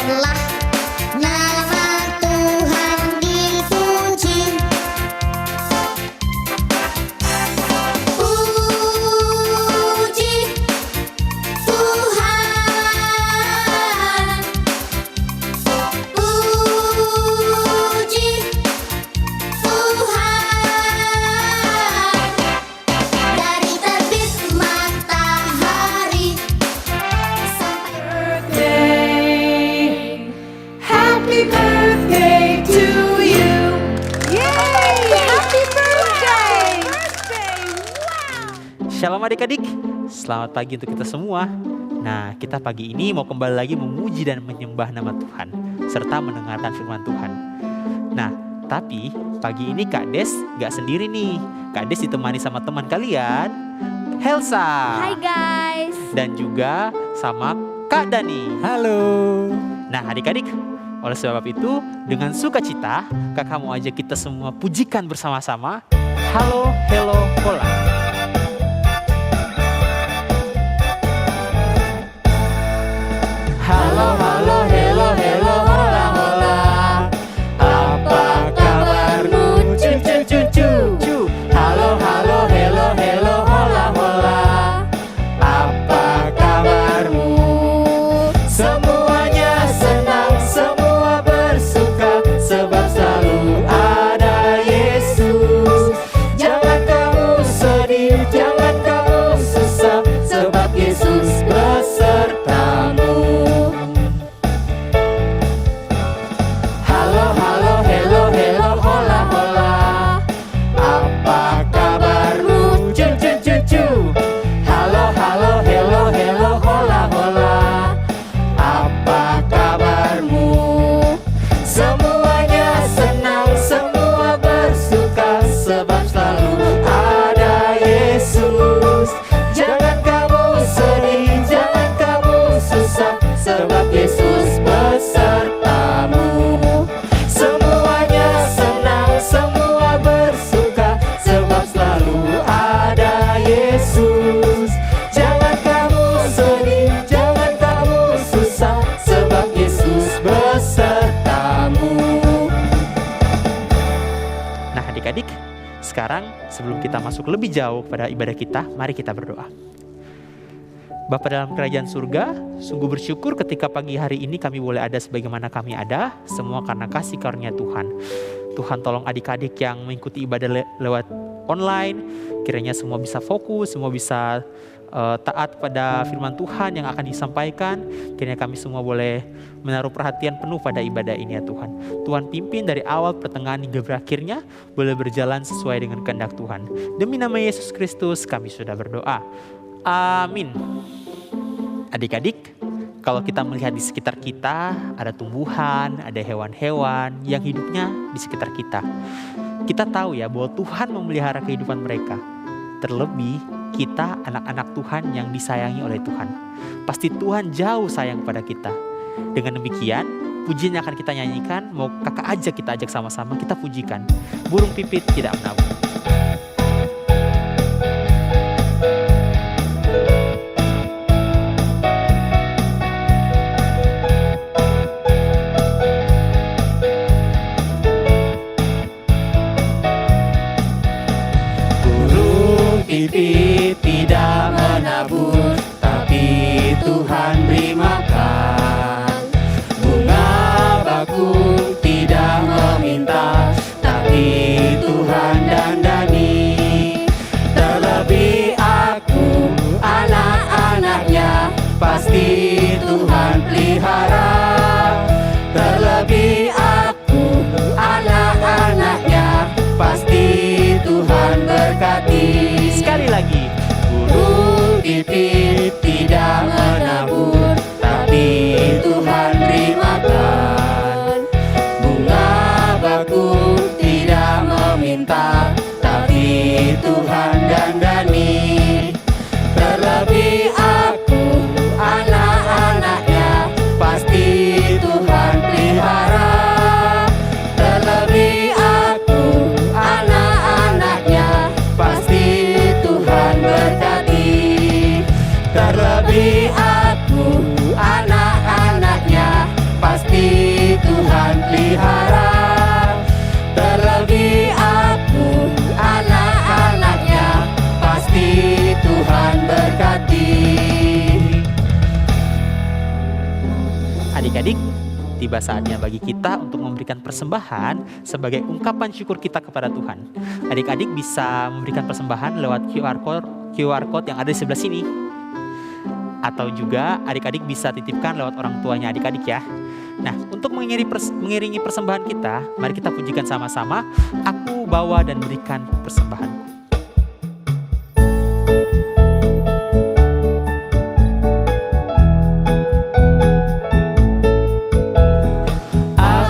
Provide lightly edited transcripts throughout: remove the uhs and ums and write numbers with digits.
Biarlah nama Tuhan dipuji. Puji Tuhan, puji Tuhan. Dari terbit matahari sampai Happy birthday to you. Yay! Happy birthday! Shalom adik-adik, selamat pagi untuk kita semua. Nah, kita pagi ini mau kembali lagi memuji dan menyembah nama Tuhan, serta mendengarkan firman Tuhan. Nah, tapi pagi ini Kak Des gak sendiri nih. Kak Des ditemani sama teman kalian, Helsa. Hai guys. Dan juga sama Kak Dani. Halo. Nah adik-adik, oleh sebab itu dengan sukacita kakak mau ajak kita semua pujikan bersama-sama Halo, Hello, Hola. Halo, halo, hello, hello, hola, hola. Apa kabarmu? Cu, cu, cu, cu, cu. Halo, halo, hello, hello, hola, hola. Apa kabarmu? Semuanya senang, semua bersuka, sebab selalu ada Yesus. Jangan kamu sedih, jangan kamu susah, sebab Yesus besertamu. Halo, halo, hello, hello, hola, hola. Apa kabarmu? Cu, cu, cu, cu. Halo, halo, hello, hello, hola, hola. Apa kabarmu? Semuanya senang, semua bersuka, sebab selalu ada Yesus. Jangan kamu sedih, jangan kamu susah, sebab Yesus besertamu. Semuanya senang, semua bersuka, sebab selalu ada Yesus. Jangan kamu sedih, jangan kamu susah, sebab Yesus besertamu. Nah adik-adik, sekarang sebelum kita masuk lebih jauh pada ibadah kita, mari kita berdoa. Bapa dalam kerajaan surga, sungguh bersyukur ketika pagi hari ini kami boleh ada sebagaimana kami ada, semua karena kasih karunia Tuhan. Tuhan tolong adik-adik yang mengikuti ibadah lewat online, kiranya semua bisa fokus, semua bisa taat pada firman Tuhan yang akan disampaikan. Kiranya kami semua boleh menaruh perhatian penuh pada ibadah ini ya Tuhan. Tuhan pimpin dari awal, pertengahan hingga berakhirnya, boleh berjalan sesuai dengan kehendak Tuhan. Demi nama Yesus Kristus kami sudah berdoa. Amin. Adik-adik, kalau kita melihat di sekitar kita, ada tumbuhan, ada hewan-hewan yang hidupnya di sekitar kita. Kita tahu ya bahwa Tuhan memelihara kehidupan mereka. Terlebih kita anak-anak Tuhan yang disayangi oleh Tuhan. Pasti Tuhan jauh sayang pada kita. Dengan demikian, pujian yang akan kita nyanyikan, mau kakak kita ajak sama-sama kita pujikan. Burung pipit tidak menabur. Pipit tidak menabur, tapi Tuhan beri makan. Bunga bakung tidak meminta, tapi Tuhan dandani. Terlebih aku, anak-anaknya, pasti Tuhan pelihara. Terlebih aku, anak-anaknya, pasti Tuhan berkati. Sekali lagi, burung pipit tidak menabur, tapi Tuhan beri makan. Bunga bakung tidak meminta, tapi Tuhan dandani. Terlebih aku, anak-anaknya, pasti Adik-adik, tiba saatnya bagi kita untuk memberikan persembahan sebagai ungkapan syukur kita kepada Tuhan. Adik-adik bisa memberikan persembahan lewat QR code yang ada di sebelah sini. Atau juga adik-adik bisa titipkan lewat orang tuanya adik-adik ya. Nah, untuk mengiringi persembahan kita, mari kita pujikan sama-sama. Aku bawa dan berikan persembahanku.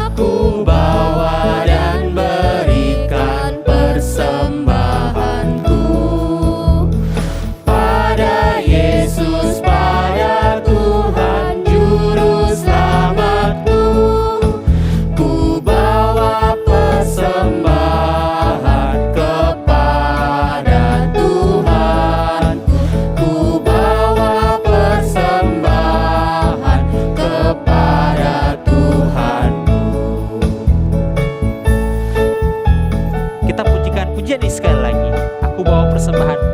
Aku bawa dan berikan persembahanku pada Yesus, pada Tuhan Juru Selamatku. Ku bawa persembahan kepada Tuhanku. Ku bawa persembahan kepada Tuhanku. Kita pujikan pujian ini sekali lagi. Aku bawa persembahanku.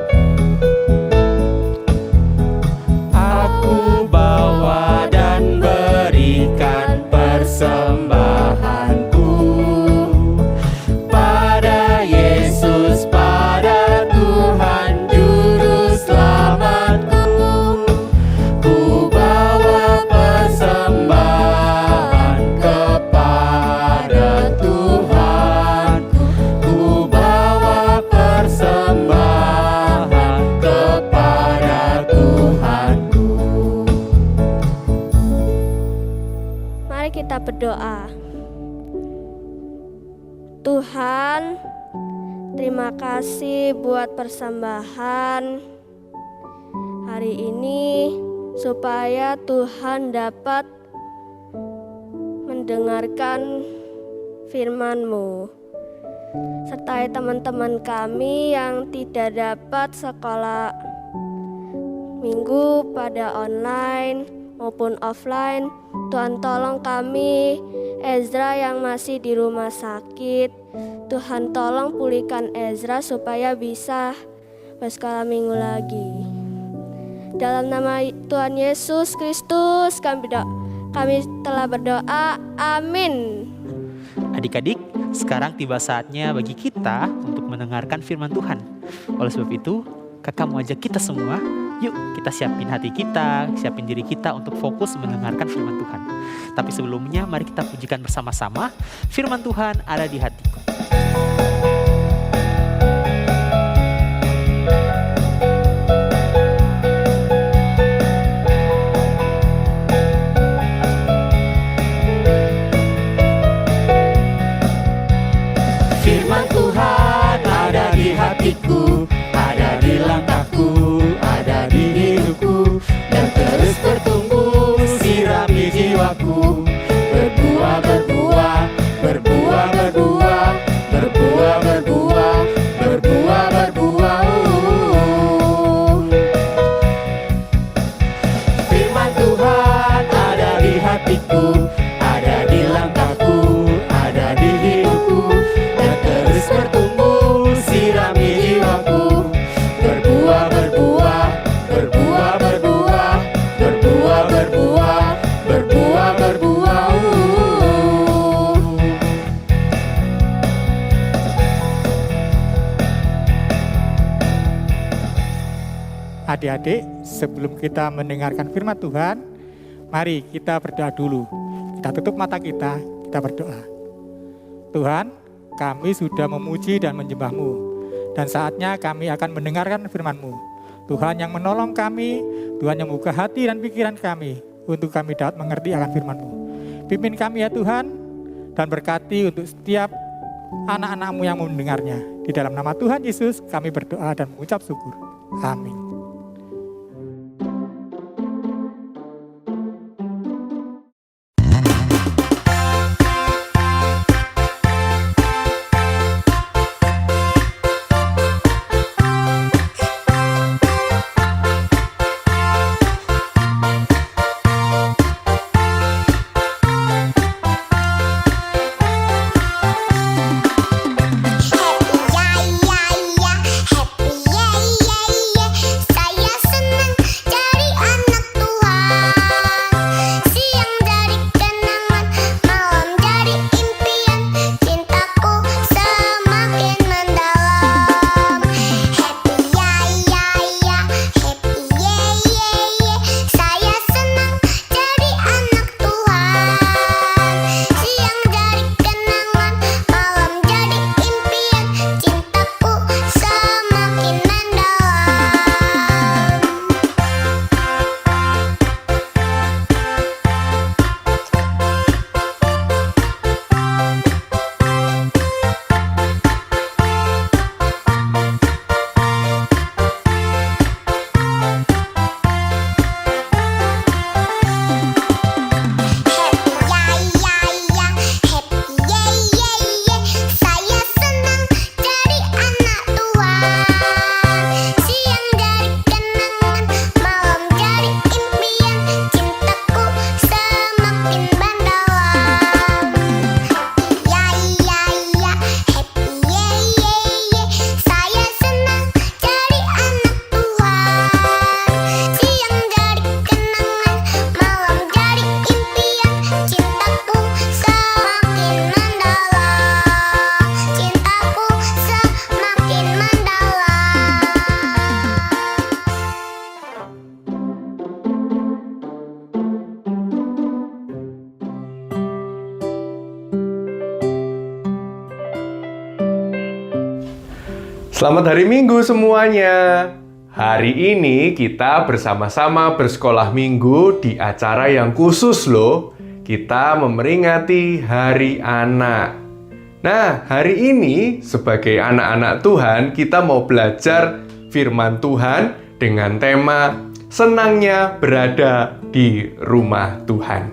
Aku bawa dan berikan persembahanku pada Yesus, pada Tuhan Juru Selamatku. Ku bawa persembahan kepada Tuhanku. Ku bawa persembahan kepada Tuhanku. Mari kita berdoa. Tuhan, terima kasih buat persembahan hari ini, supaya Tuhan dapat mendengarkan firman-Mu. Sertai teman-teman kami yang tidak dapat sekolah minggu pada online maupun offline. Tuhan tolong kami, Ezra yang masih di rumah sakit. Tuhan tolong pulihkan Ezra supaya bisa bersekolah minggu lagi. Dalam nama Tuhan Yesus Kristus kami telah berdoa. Amin. Adik-adik, sekarang tiba saatnya bagi kita untuk mendengarkan firman Tuhan. Oleh sebab itu, kakak mau ajak kita semua, yuk kita siapin hati kita, siapin diri kita untuk fokus mendengarkan firman Tuhan. Tapi sebelumnya, mari kita pujikan bersama-sama. Firman Tuhan ada di hatiku. Firman Tuhan ada di hatiku, ada di langkahku, ada di hidupku, dan terus bertumbuh, sirami jiwaku. Berbuah, berbuah, berbuah, berbuah, berbuah, berbuah, berbuah, berbuah. Firman Tuhan ada di hatiku, ada di langkahku, ada di hidupku, dan terus bertumbuh, sirami jiwaku. Berbuah, berbuah, berbuah, berbuah, berbuah, berbuah, berbuah, berbuah. Adik-adik, sebelum kita mendengarkan firman Tuhan, mari kita berdoa dulu. Kita tutup mata kita berdoa. Tuhan, kami sudah memuji dan menyembah-Mu, dan saatnya kami akan mendengarkan firman-Mu. Tuhan yang menolong kami, Tuhan yang membuka hati dan pikiran kami, untuk kami dapat mengerti akan firman-Mu. Pimpin kami ya Tuhan, dan berkati untuk setiap anak-anak-Mu yang mendengarnya. Di dalam nama Tuhan Yesus, kami berdoa dan mengucap syukur. Amin. Happy yeah yeah yeah, happy yeah yeah yeah. Selamat hari Minggu semuanya. Hari ini kita bersama-sama bersekolah minggu di acara yang khusus loh. Kita memperingati Hari Anak. Nah, hari ini sebagai anak-anak Tuhan, kita mau belajar firman Tuhan dengan tema senangnya berada di rumah Tuhan.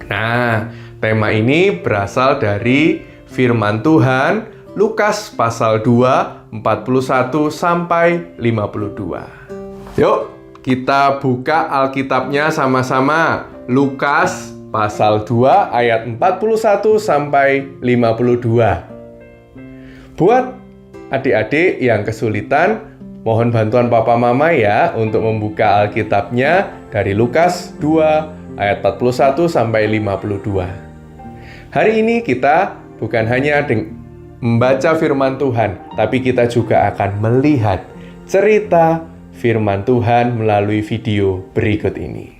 Nah, tema ini berasal dari firman Tuhan Lukas pasal 2, 41 sampai 52. Yuk, kita buka Alkitabnya sama-sama. Lukas pasal 2 ayat 41 sampai 52. Buat adik-adik yang kesulitan, mohon bantuan papa mama ya untuk membuka Alkitabnya dari Lukas 2 ayat 41 sampai 52. Hari ini kita bukan hanya membaca firman Tuhan, tapi kita juga akan melihat cerita firman Tuhan melalui video berikut ini.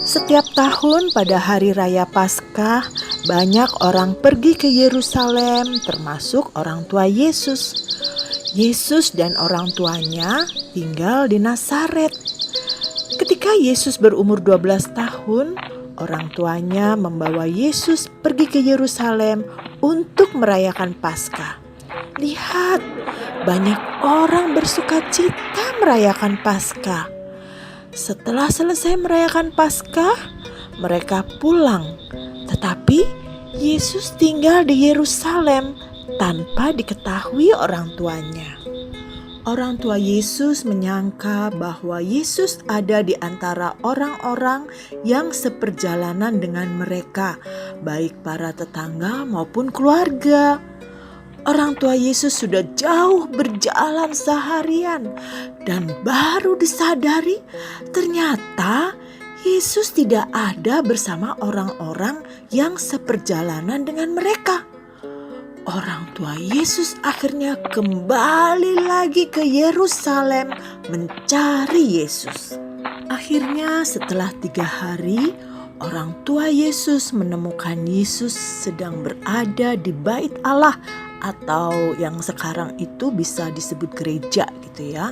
Setiap tahun pada hari raya Paskah, banyak orang pergi ke Yerusalem, termasuk orang tua Yesus. Yesus dan orang tuanya tinggal di Nazaret. Ketika Yesus berumur 12 tahun, orang tuanya membawa Yesus pergi ke Yerusalem untuk merayakan Paskah. Lihat, banyak orang bersuka cita merayakan Paskah. Setelah selesai merayakan Paskah, mereka pulang. Tetapi Yesus tinggal di Yerusalem tanpa diketahui orang tuanya. Orang tua Yesus menyangka bahwa Yesus ada di antara orang-orang yang seperjalanan dengan mereka, baik para tetangga maupun keluarga. Orang tua Yesus sudah jauh berjalan seharian dan baru disadari ternyata Yesus tidak ada bersama orang-orang yang seperjalanan dengan mereka. Orang tua Yesus akhirnya kembali lagi ke Yerusalem mencari Yesus. Akhirnya setelah 3 hari, orang tua Yesus menemukan Yesus sedang berada di Bait Allah, atau yang sekarang itu bisa disebut gereja gitu ya.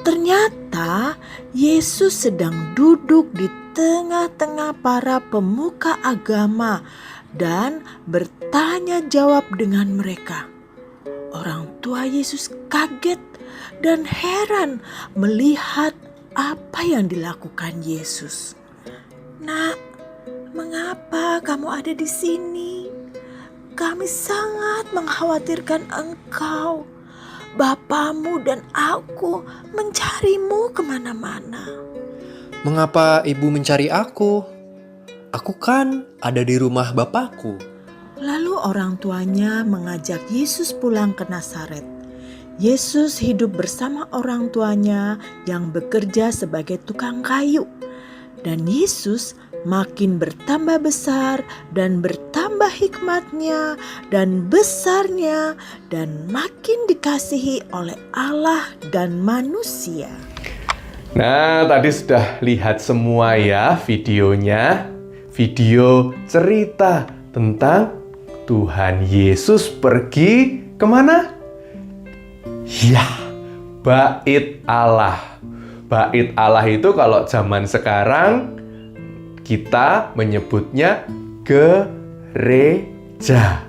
Ternyata Yesus sedang duduk di tengah-tengah para pemuka agama dan bertanya jawab dengan mereka. Orang tua Yesus kaget dan heran melihat apa yang dilakukan Yesus. "Nak, mengapa kamu ada di sini? Kami sangat mengkhawatirkan engkau. Bapamu dan aku mencarimu kemana-mana." "Mengapa ibu mencari aku? Aku kan ada di rumah Bapakku." Lalu orang tuanya mengajak Yesus pulang ke Nazaret. Yesus hidup bersama orang tuanya yang bekerja sebagai tukang kayu. Dan Yesus makin bertambah besar dan bertambah hikmatnya dan besarnya dan makin dikasihi oleh Allah dan manusia. Nah, tadi sudah lihat semua ya videonya. Video cerita tentang Tuhan Yesus pergi kemana? Ya, Bait Allah. Bait Allah itu kalau zaman sekarang kita menyebutnya gereja.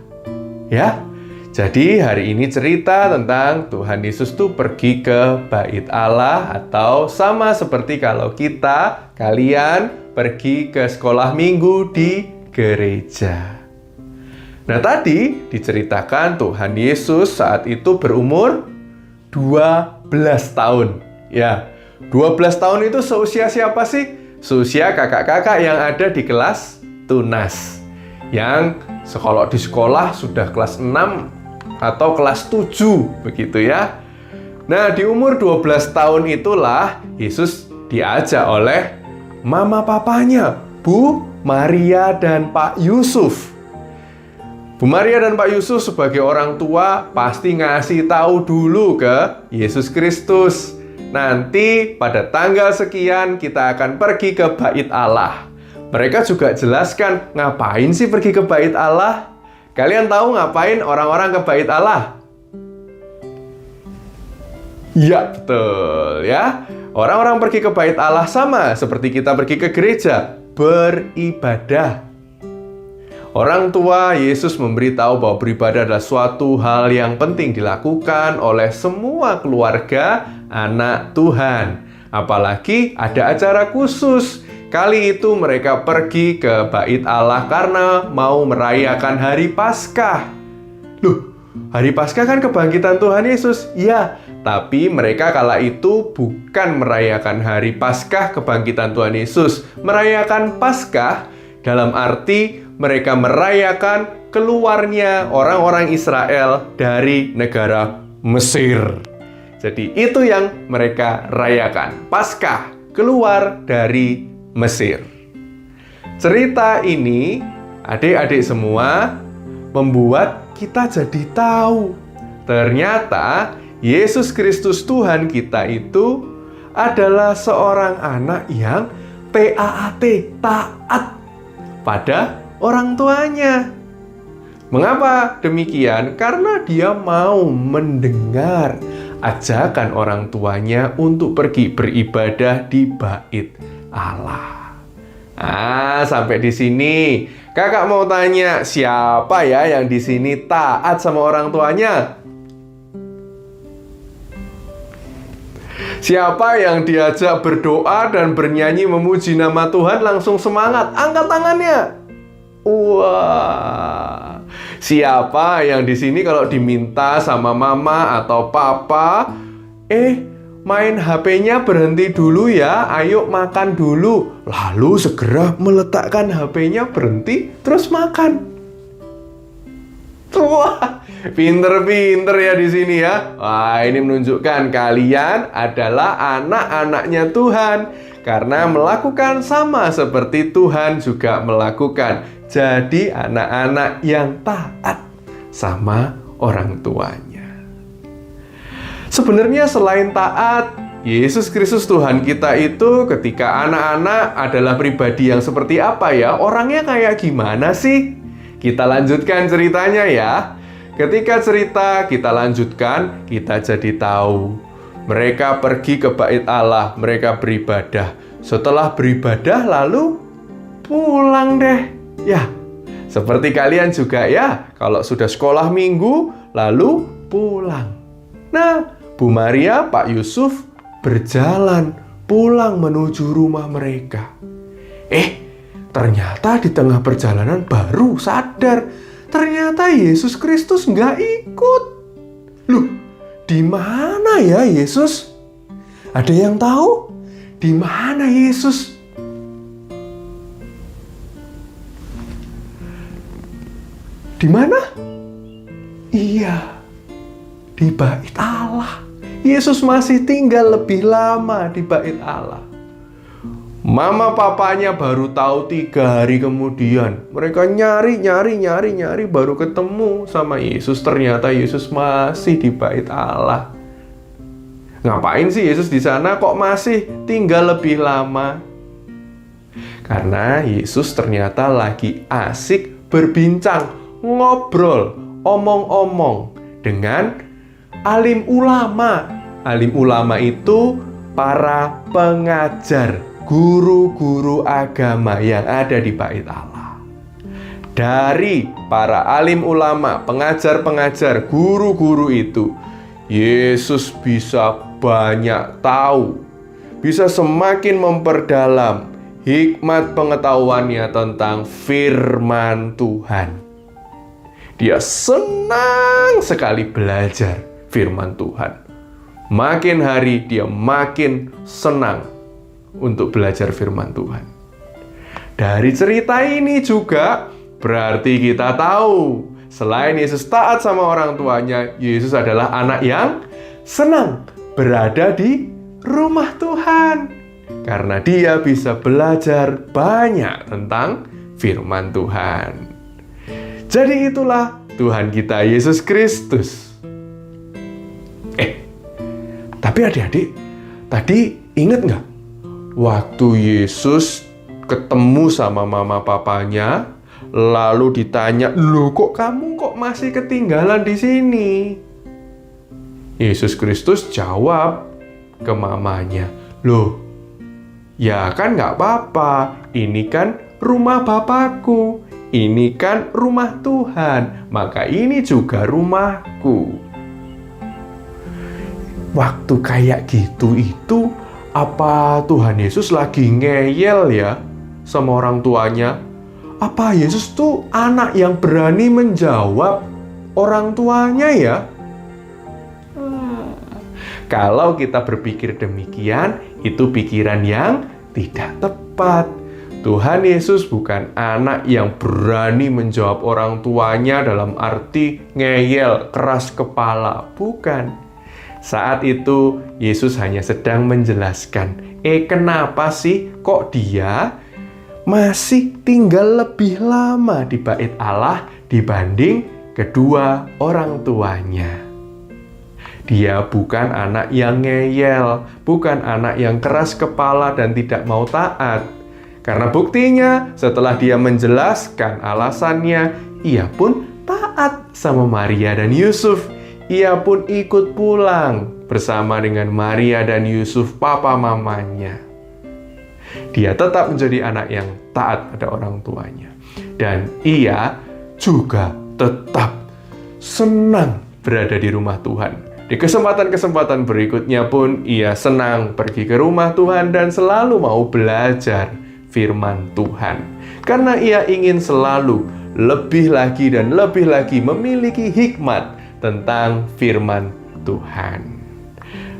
Ya, jadi hari ini cerita tentang Tuhan Yesus tuh pergi ke Bait Allah, atau sama seperti kalau kalian pergi ke sekolah minggu di gereja. Nah, tadi diceritakan Tuhan Yesus saat itu berumur 12 tahun. Ya, 12 tahun itu seusia siapa sih? Seusia kakak-kakak yang ada di kelas tunas. Yang kalau di sekolah sudah kelas 6 atau kelas 7 begitu ya. Nah, di umur 12 tahun itulah Yesus diajak oleh mama papanya, Bu Maria dan Pak Yusuf. Bu Maria dan Pak Yusuf sebagai orang tua pasti ngasih tahu dulu ke Yesus Kristus. Nanti pada tanggal sekian kita akan pergi ke Bait Allah. Mereka juga jelaskan ngapain sih pergi ke Bait Allah. Kalian tahu ngapain orang-orang ke Bait Allah? Ya, betul ya. Orang-orang pergi ke bait Allah sama seperti kita pergi ke gereja, beribadah. Orang tua Yesus memberitahu bahwa beribadah adalah suatu hal yang penting dilakukan oleh semua keluarga anak Tuhan. Apalagi ada acara khusus. Kali itu mereka pergi ke bait Allah karena mau merayakan hari Paskah. Loh, hari Paskah kan kebangkitan Tuhan Yesus. Ya, tapi mereka kala itu bukan merayakan hari Paskah kebangkitan Tuhan Yesus. Merayakan Paskah dalam arti mereka merayakan keluarnya orang-orang Israel dari negara Mesir. Jadi itu yang mereka rayakan. Paskah, keluar dari Mesir. Cerita ini, adik-adik semua, membuat kita jadi tahu. Ternyata Yesus Kristus Tuhan kita itu adalah seorang anak yang taat pada orang tuanya. Mengapa demikian? Karena dia mau mendengar ajakan orang tuanya untuk pergi beribadah di bait Allah. Sampai di sini kakak mau tanya, siapa ya yang di sini taat sama orang tuanya? Siapa yang diajak berdoa dan bernyanyi memuji nama Tuhan langsung semangat? Angkat tangannya. Wah. Siapa yang di sini kalau diminta sama mama atau papa, main HP-nya berhenti dulu ya, ayo makan dulu. Lalu segera meletakkan HP-nya, berhenti, terus makan. Wah, pinter-pinter ya di sini ya. Wah, ini menunjukkan kalian adalah anak-anaknya Tuhan. Karena melakukan sama seperti Tuhan juga melakukan. Jadi anak-anak yang taat sama orang tuanya. Sebenarnya selain taat, Yesus Kristus Tuhan kita itu ketika anak-anak adalah pribadi yang seperti apa ya? Orangnya kayak gimana sih? Kita lanjutkan ceritanya ya. Ketika cerita kita lanjutkan, kita jadi tahu. Mereka pergi ke bait Allah, mereka beribadah. Setelah beribadah lalu pulang deh. Ya, seperti kalian juga ya, kalau sudah sekolah minggu lalu pulang. Nah, Bu Maria, Pak Yusuf berjalan pulang menuju rumah mereka. Ternyata di tengah perjalanan baru sadar, ternyata Yesus Kristus nggak ikut. Loh, di mana ya Yesus? Ada yang tahu? Di mana Yesus? Di mana? Iya, di bait Allah. Yesus masih tinggal lebih lama di bait Allah. Mama papanya baru tahu 3 hari kemudian. Mereka nyari baru ketemu sama Yesus. Ternyata Yesus masih di bait Allah. Ngapain sih Yesus di sana kok masih tinggal lebih lama? Karena Yesus ternyata lagi asik berbincang, ngobrol, omong-omong dengan alim ulama. Alim ulama itu para pengajar, guru-guru agama yang ada di bait Allah. Dari para alim ulama, pengajar-pengajar, guru-guru itu, Yesus bisa banyak tahu, bisa semakin memperdalam hikmat pengetahuannya tentang firman Tuhan. Dia senang sekali belajar firman Tuhan. Makin hari dia makin senang untuk belajar firman Tuhan. Dari cerita ini juga berarti kita tahu, selain Yesus taat sama orang tuanya, Yesus adalah anak yang senang berada di rumah Tuhan. Karena dia bisa belajar banyak tentang firman Tuhan. Jadi itulah Tuhan kita Yesus Kristus. Tapi adik-adik, tadi ingat nggak? Waktu Yesus ketemu sama mama papanya, lalu ditanya, "Loh kok kamu masih ketinggalan di sini?" Yesus Kristus jawab ke mamanya, "Loh, ya kan nggak apa-apa, ini kan rumah Bapakku, ini kan rumah Tuhan, maka ini juga rumahku." Waktu kayak gitu itu, apa Tuhan Yesus lagi ngeyel ya sama orang tuanya? Apa Yesus tuh anak yang berani menjawab orang tuanya ya? Kalau kita berpikir demikian, itu pikiran yang tidak tepat. Tuhan Yesus bukan anak yang berani menjawab orang tuanya dalam arti ngeyel, keras kepala. Bukan. Saat itu, Yesus hanya sedang menjelaskan, kenapa sih kok dia masih tinggal lebih lama di bait Allah dibanding kedua orang tuanya. Dia bukan anak yang ngeyel, bukan anak yang keras kepala dan tidak mau taat. Karena buktinya, setelah dia menjelaskan alasannya, ia pun taat sama Maria dan Yusuf. Ia pun ikut pulang bersama dengan Maria dan Yusuf, papa mamanya. Dia tetap menjadi anak yang taat pada orang tuanya. Dan ia juga tetap senang berada di rumah Tuhan. Di kesempatan-kesempatan berikutnya pun ia senang pergi ke rumah Tuhan dan selalu mau belajar firman Tuhan. Karena ia ingin selalu lebih lagi dan lebih lagi memiliki hikmat tentang firman Tuhan.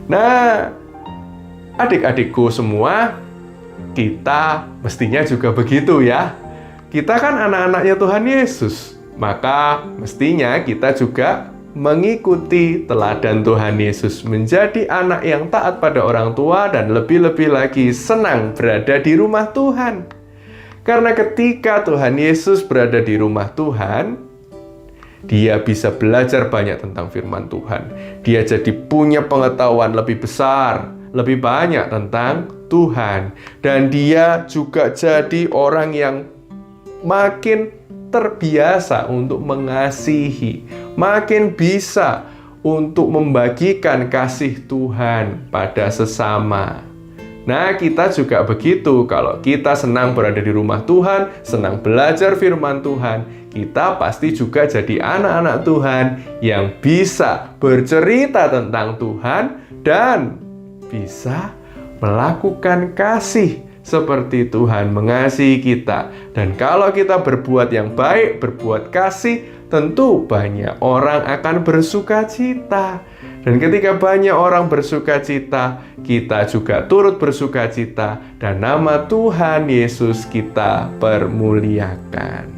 Nah, adik-adikku semua, kita mestinya juga begitu ya. Kita kan anak-anaknya Tuhan Yesus, maka mestinya kita juga mengikuti teladan Tuhan Yesus, menjadi anak yang taat pada orang tua dan lebih-lebih lagi senang berada di rumah Tuhan. Karena ketika Tuhan Yesus berada di rumah Tuhan, dia bisa belajar banyak tentang firman Tuhan. Dia jadi punya pengetahuan lebih besar, lebih banyak tentang Tuhan. Dan dia juga jadi orang yang makin terbiasa untuk mengasihi, makin bisa untuk membagikan kasih Tuhan pada sesama. Nah, kita juga begitu. Kalau kita senang berada di rumah Tuhan, senang belajar firman Tuhan, kita pasti juga jadi anak-anak Tuhan yang bisa bercerita tentang Tuhan dan bisa melakukan kasih seperti Tuhan mengasihi kita. Dan kalau kita berbuat yang baik, berbuat kasih, tentu banyak orang akan bersuka cita. Dan ketika banyak orang bersuka cita, kita juga turut bersuka cita dan nama Tuhan Yesus kita permuliakan.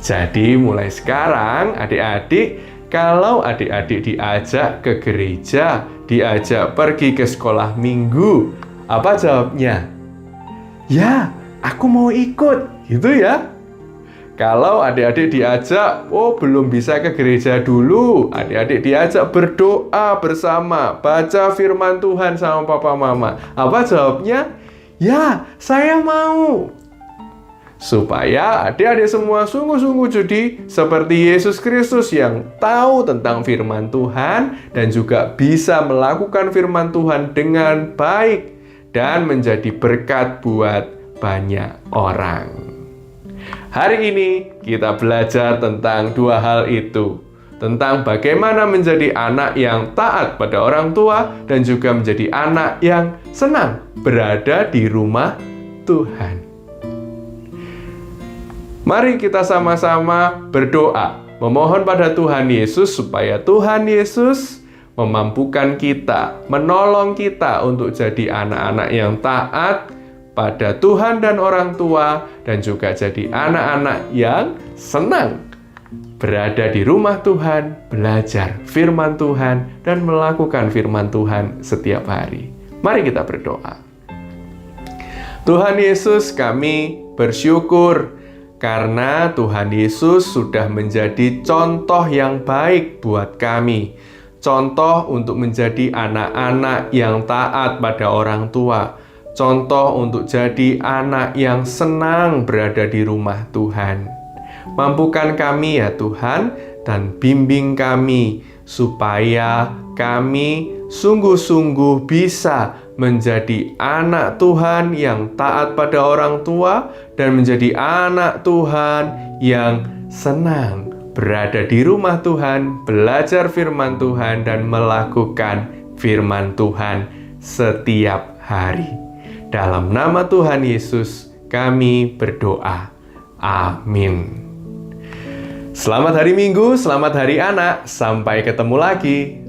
Jadi mulai sekarang adik-adik, kalau adik-adik diajak ke gereja, diajak pergi ke sekolah minggu, apa jawabnya? Ya, aku mau ikut, gitu ya. Kalau adik-adik diajak, belum bisa ke gereja dulu, adik-adik diajak berdoa bersama, baca firman Tuhan sama papa mama. Apa jawabnya? Ya, saya mau. Supaya adik-adik semua sungguh-sungguh jadi seperti Yesus Kristus yang tahu tentang firman Tuhan dan juga bisa melakukan firman Tuhan dengan baik dan menjadi berkat buat banyak orang. Hari ini kita belajar tentang dua hal itu. Tentang bagaimana menjadi anak yang taat pada orang tua dan juga menjadi anak yang senang berada di rumah Tuhan. Mari kita sama-sama berdoa, memohon pada Tuhan Yesus supaya Tuhan Yesus memampukan kita, menolong kita untuk jadi anak-anak yang taat pada Tuhan dan orang tua, dan juga jadi anak-anak yang senang berada di rumah Tuhan, belajar firman Tuhan, dan melakukan firman Tuhan setiap hari. Mari kita berdoa. Tuhan Yesus, kami bersyukur karena Tuhan Yesus sudah menjadi contoh yang baik buat kami. Contoh untuk menjadi anak-anak yang taat pada orang tua. Contoh untuk jadi anak yang senang berada di rumah Tuhan. Mampukan kami ya Tuhan, dan bimbing kami supaya kami sungguh-sungguh bisa menjadi anak Tuhan yang taat pada orang tua dan menjadi anak Tuhan yang senang berada di rumah Tuhan, belajar firman Tuhan dan melakukan firman Tuhan setiap hari. Dalam nama Tuhan Yesus kami berdoa. Amin. Selamat hari Minggu, selamat hari anak. Sampai ketemu lagi.